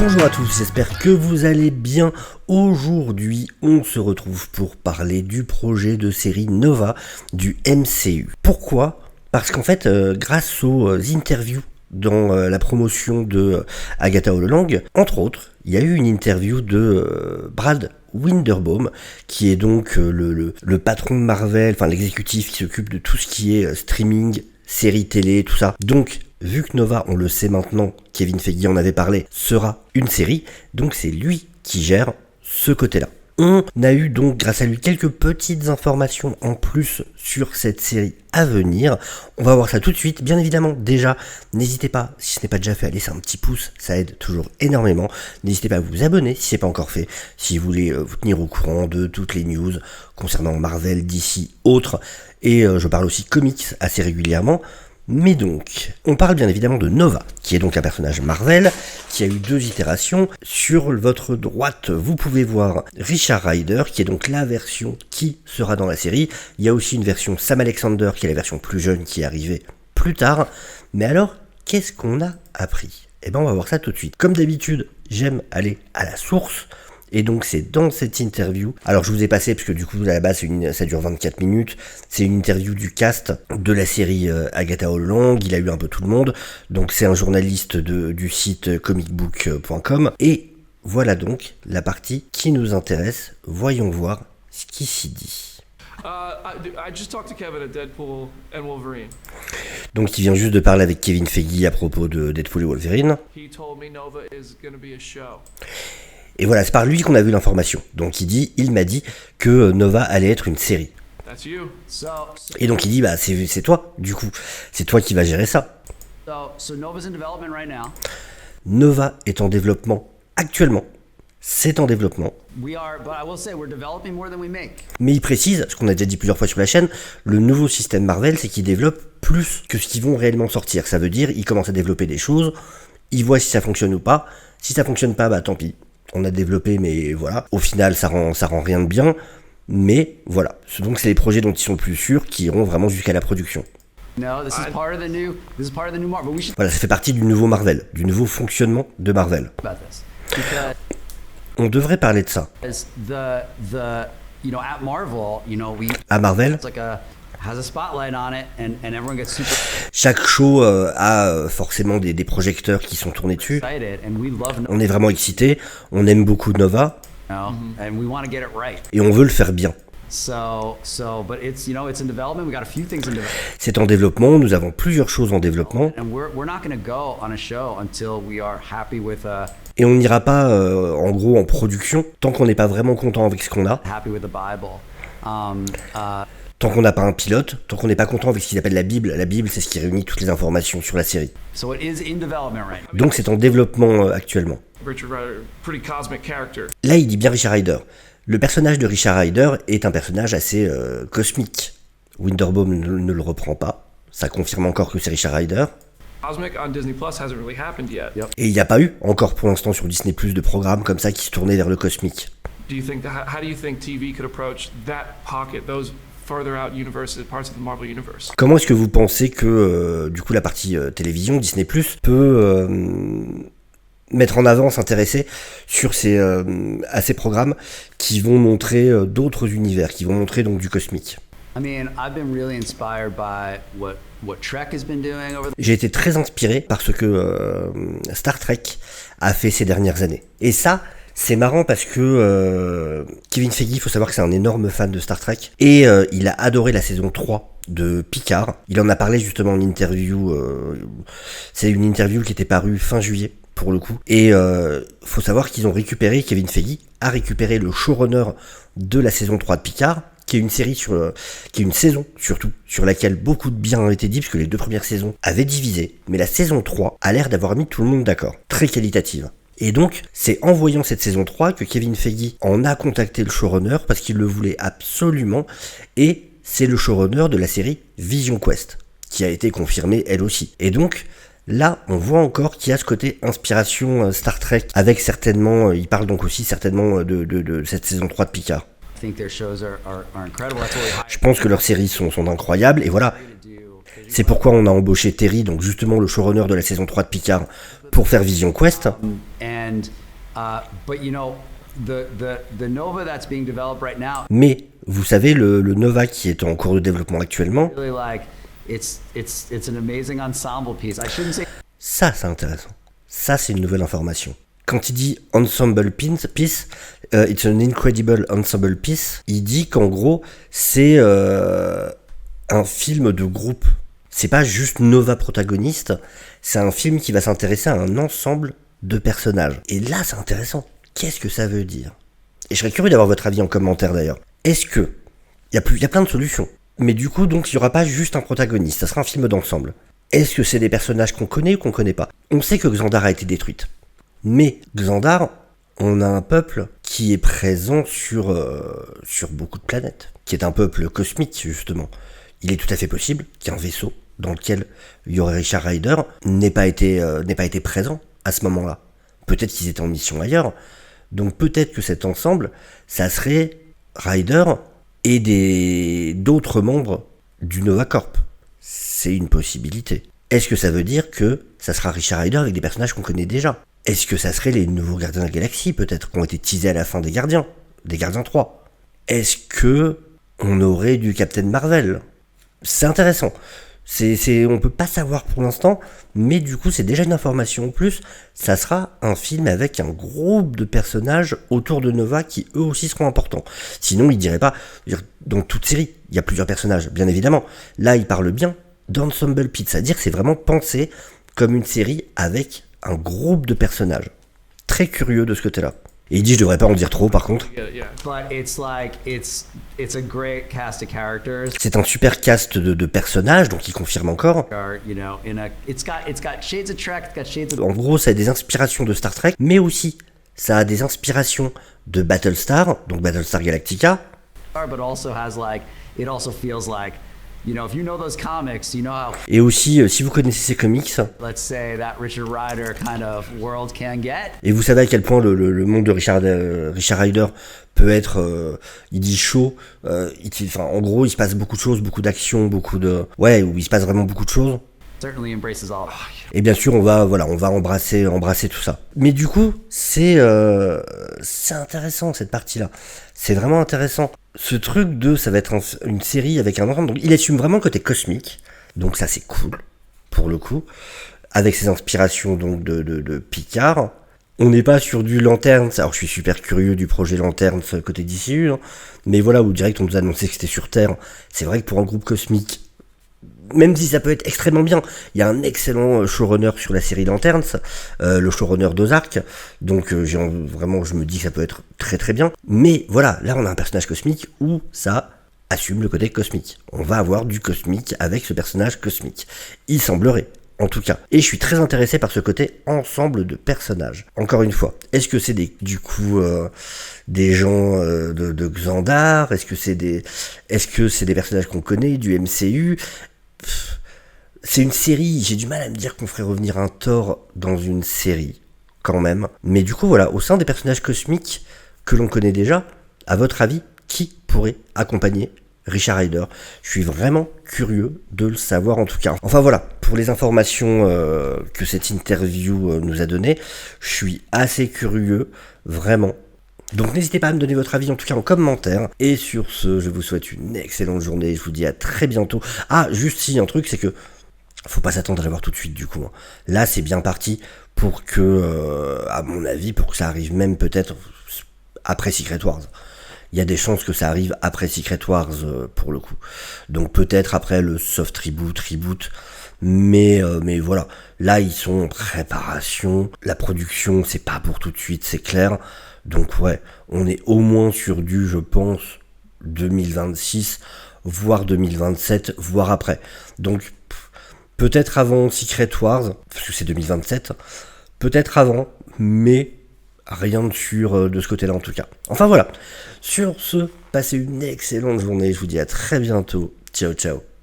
Bonjour à tous, j'espère que vous allez bien. Aujourd'hui, on se retrouve pour parler du projet de série Nova du MCU. Pourquoi ? Parce qu'en fait, grâce aux interviews dans la promotion de Agatha All Along, entre autres, il y a eu une interview de Brad Winderbaum, qui est donc le patron de Marvel, enfin l'exécutif qui s'occupe de tout ce qui est streaming, séries télé, tout ça. Donc, vu que Nova, on le sait maintenant, Kevin Feige en avait parlé, sera une série, donc c'est lui qui gère ce côté-là. On a eu donc, grâce à lui, quelques petites informations en plus sur cette série à venir. On va voir ça tout de suite. Bien évidemment, déjà, n'hésitez pas, si ce n'est pas déjà fait, à laisser un petit pouce, ça aide toujours énormément. N'hésitez pas à vous abonner si ce n'est pas encore fait, si vous voulez vous tenir au courant de toutes les news concernant Marvel, DC, autres. Et je parle aussi comics assez régulièrement. Mais donc, on parle bien évidemment de Nova, qui est donc un personnage Marvel, qui a eu 2 itérations. Sur votre droite, vous pouvez voir Richard Rider, qui est donc la version qui sera dans la série. Il y a aussi une version Sam Alexander, qui est la version plus jeune, qui est arrivée plus tard. Mais alors, qu'est-ce qu'on a appris ? Eh ben, on va voir ça tout de suite. Comme d'habitude, j'aime aller à la source. Et donc c'est dans cette interview, alors je vous ai passé, parce que du coup à la base ça dure 24 minutes, c'est une interview du cast de la série Agatha All Along, il a eu un peu tout le monde, donc c'est un journaliste du site comicbook.com, et voilà donc la partie qui nous intéresse, voyons voir ce qui s'y dit. I just talked to Kevin at Deadpool and Wolverine. Donc il vient juste de parler avec Kevin Feige à propos de Deadpool et Wolverine. He told me Nova is going to be a show. Et voilà, c'est par lui qu'on a vu l'information. Donc il m'a dit que Nova allait être une série. That's you. Et donc il dit, bah c'est toi, du coup. C'est toi qui vas gérer ça. So Nova's in development right now. Nova est en développement actuellement. C'est en développement. We are, but I will say we're developing more than we make. Mais il précise, ce qu'on a déjà dit plusieurs fois sur la chaîne, le nouveau système Marvel, c'est qu'ils développent plus que ce qu'ils vont réellement sortir. Ça veut dire, ils commencent à développer des choses, ils voient si ça fonctionne ou pas. Si ça fonctionne pas, bah tant pis. On a développé, mais voilà. Au final, ça rend rien de bien. Mais voilà. Donc, c'est les projets dont ils sont plus sûrs qui iront vraiment jusqu'à la production. No, this is part of the new Marvel. We should Voilà, ça fait partie du nouveau Marvel, du nouveau fonctionnement de Marvel. about this because On devrait parler de ça. the at Marvel, we À Marvel, it's like has a spotlight on it and everyone gets super chaque show a forcément des projecteurs qui sont tournés dessus. excited and we love Nova, On est vraiment excités, on aime beaucoup Nova, and we want to get it right. et on veut le faire bien. So but it's it's in development. We got a few things in development. C'est en développement, nous avons plusieurs choses en développement, And we're not going to go on a show until we are happy with et on n'ira pas en gros en production tant qu'on n'est pas vraiment content avec ce qu'on a, the Bible. tant qu'on n'a pas un pilote, tant qu'on n'est pas content avec ce qu'ils appellent la Bible. La Bible, c'est ce qui réunit toutes les informations sur la série. So it is in development right now. Donc c'est en développement actuellement. Richard Rider, pretty cosmic character. Là, il dit bien Richard Rider. Le personnage de Richard Rider est un personnage assez cosmique. Winderbaum ne le reprend pas. Ça confirme encore que c'est Richard Rider. Cosmic on Disney Plus hasn't really happened yet. Yep. Et il n'y a pas eu, encore pour l'instant sur Disney+, de programmes comme ça qui se tournaient vers le cosmique. How do you think TV could approach that pocket, those further out universes, parts of the Marvel universe? Comment est-ce que vous pensez que, du coup, la partie télévision, Disney+, peut mettre en avant, s'intéresser sur à ces programmes qui vont montrer d'autres univers, qui vont montrer donc du cosmique? I mean, I've been really inspired by what Trek has been doing over the J'ai été très inspiré par ce que Star Trek a fait ces dernières années. Et ça, c'est marrant parce que Kevin Feige, il faut savoir que c'est un énorme fan de Star Trek. Et il a adoré la saison 3 de Picard. Il en a parlé justement en interview. C'est une interview qui était parue fin juillet, pour le coup. Et faut savoir qu'ils ont récupéré, Kevin Feige a récupéré le showrunner de la saison 3 de Picard, qui est une série qui est une saison surtout, sur laquelle beaucoup de bien a été dit, parce que les 2 premières saisons avaient divisé, mais la saison 3 a l'air d'avoir mis tout le monde d'accord, très qualitative. Et donc, c'est en voyant cette saison 3 que Kevin Feige en a contacté le showrunner, parce qu'il le voulait absolument, et c'est le showrunner de la série Vision Quest, qui a été confirmée elle aussi. Et donc, là, on voit encore qu'il y a ce côté inspiration Star Trek, avec certainement, il parle donc aussi certainement de cette saison 3 de Picard. Je pense que leurs séries sont incroyables, et voilà. C'est pourquoi on a embauché Terry, donc justement le showrunner de la saison 3 de Picard, pour faire Vision Quest. and And but you know, the Nova that's being developed right now, Mais, vous savez, le Nova qui est en cours de développement actuellement, really like it's an amazing ensemble piece. I shouldn't say ça c'est intéressant. Ça c'est une nouvelle information. Quand il dit ensemble piece, it's an incredible ensemble piece, il dit qu'en gros c'est un film de groupe. C'est pas juste Nova protagoniste, c'est un film qui va s'intéresser à un ensemble de personnages. Et là c'est intéressant. Qu'est-ce que ça veut dire? Et je serais curieux d'avoir votre avis en commentaire d'ailleurs. Est-ce que il y a plein de solutions, mais du coup donc il y aura pas juste un protagoniste, ça sera un film d'ensemble. Est-ce que c'est des personnages qu'on connaît ou qu'on connaît pas? On sait que Xandar a été détruite. Mais Xandar, on a un peuple qui est présent sur beaucoup de planètes, qui est un peuple cosmique justement. Il est tout à fait possible qu'un vaisseau dans lequel il y aurait Richard Rider n'ait pas été présent à ce moment-là. Peut-être qu'ils étaient en mission ailleurs. Donc peut-être que cet ensemble, ça serait Rider et d'autres membres du Nova Corp. C'est une possibilité. Est-ce que ça veut dire que ça sera Richard Rider avec des personnages qu'on connaît déjà? Est-ce que ça serait les nouveaux Gardiens de la Galaxie, peut-être, qui ont été teasés à la fin des Gardiens 3? Est-ce que on aurait du Captain Marvel? C'est intéressant. On peut pas savoir pour l'instant, mais du coup c'est déjà une information en plus. Ça sera un film avec un groupe de personnages autour de Nova qui eux aussi seront importants. Sinon il dirait pas, dans toute série, il y a plusieurs personnages, bien évidemment. Là il parle bien d'ensemble piece, c'est-à-dire que c'est vraiment pensé comme une série avec un groupe de personnages. Très curieux de ce côté-là. Et il dit je devrais pas en dire trop par contre. Yeah. but it's like it's a great cast of characters. C'est un super cast de personnages, donc il confirme encore. Are, you know, it's got shades of Trek, it's got shades of En gros, ça a des inspirations de Star Trek, mais aussi, ça a des inspirations de Battlestar, donc Battlestar Galactica. but also has like it also feels like, you know, if you know those comics, you know how, Et aussi, si vous connaissez ces comics, let's say, that Richard Rider kind of world can get. et vous savez à quel point le monde de Richard Rider peut être, il dit chaud, en gros, il se passe beaucoup de choses, beaucoup d'actions, où il se passe vraiment beaucoup de choses. Certainly embraces all. Et bien sûr, on va embrasser tout ça. Mais du coup, c'est intéressant cette partie-là. C'est vraiment intéressant. Ce truc ça va être une série avec un ensemble. Donc, il assume vraiment le côté cosmique. Donc ça, c'est cool pour le coup. Avec ses inspirations donc de Picard. On n'est pas sur du Lanterns. Alors, je suis super curieux du projet Lanterns côté DCU. Hein. Mais voilà, où direct on nous a annoncé que c'était sur Terre. C'est vrai que pour un groupe cosmique, même si ça peut être extrêmement bien, il y a un excellent showrunner sur la série Lanterns, le showrunner d'Ozark, donc je me dis que ça peut être très très bien, mais voilà, là on a un personnage cosmique où ça assume le côté cosmique. On va avoir du cosmique avec ce personnage cosmique. Il semblerait, en tout cas. Et je suis très intéressé par ce côté ensemble de personnages. Encore une fois, est-ce que c'est des gens de Xandar? Est-ce que c'est des personnages qu'on connaît du MCU? C'est une série, j'ai du mal à me dire qu'on ferait revenir un Thor dans une série, quand même. Mais du coup, voilà, au sein des personnages cosmiques que l'on connaît déjà, à votre avis, qui pourrait accompagner Richard Rider? Je suis vraiment curieux de le savoir en tout cas. Enfin voilà, pour les informations que cette interview nous a données, je suis assez curieux, vraiment. Donc n'hésitez pas à me donner votre avis en tout cas en commentaire. Et sur ce, je vous souhaite une excellente journée. Je vous dis à très bientôt. Ah, juste si, un truc, c'est que faut pas s'attendre à l'avoir tout de suite du coup. Là, c'est bien parti pour que, à mon avis, pour que ça arrive même peut-être après Secret Wars. Il y a des chances que ça arrive après Secret Wars pour le coup. Donc peut-être après le soft reboot. Mais voilà, là ils sont en préparation. La production, c'est pas pour tout de suite, c'est clair. Donc ouais, on est au moins sur du, je pense, 2026, voire 2027, voire après. Donc peut-être avant Secret Wars, parce que c'est 2027, peut-être avant, mais rien de sûr de ce côté-là en tout cas. Enfin voilà, sur ce, passez une excellente journée, je vous dis à très bientôt, ciao ciao.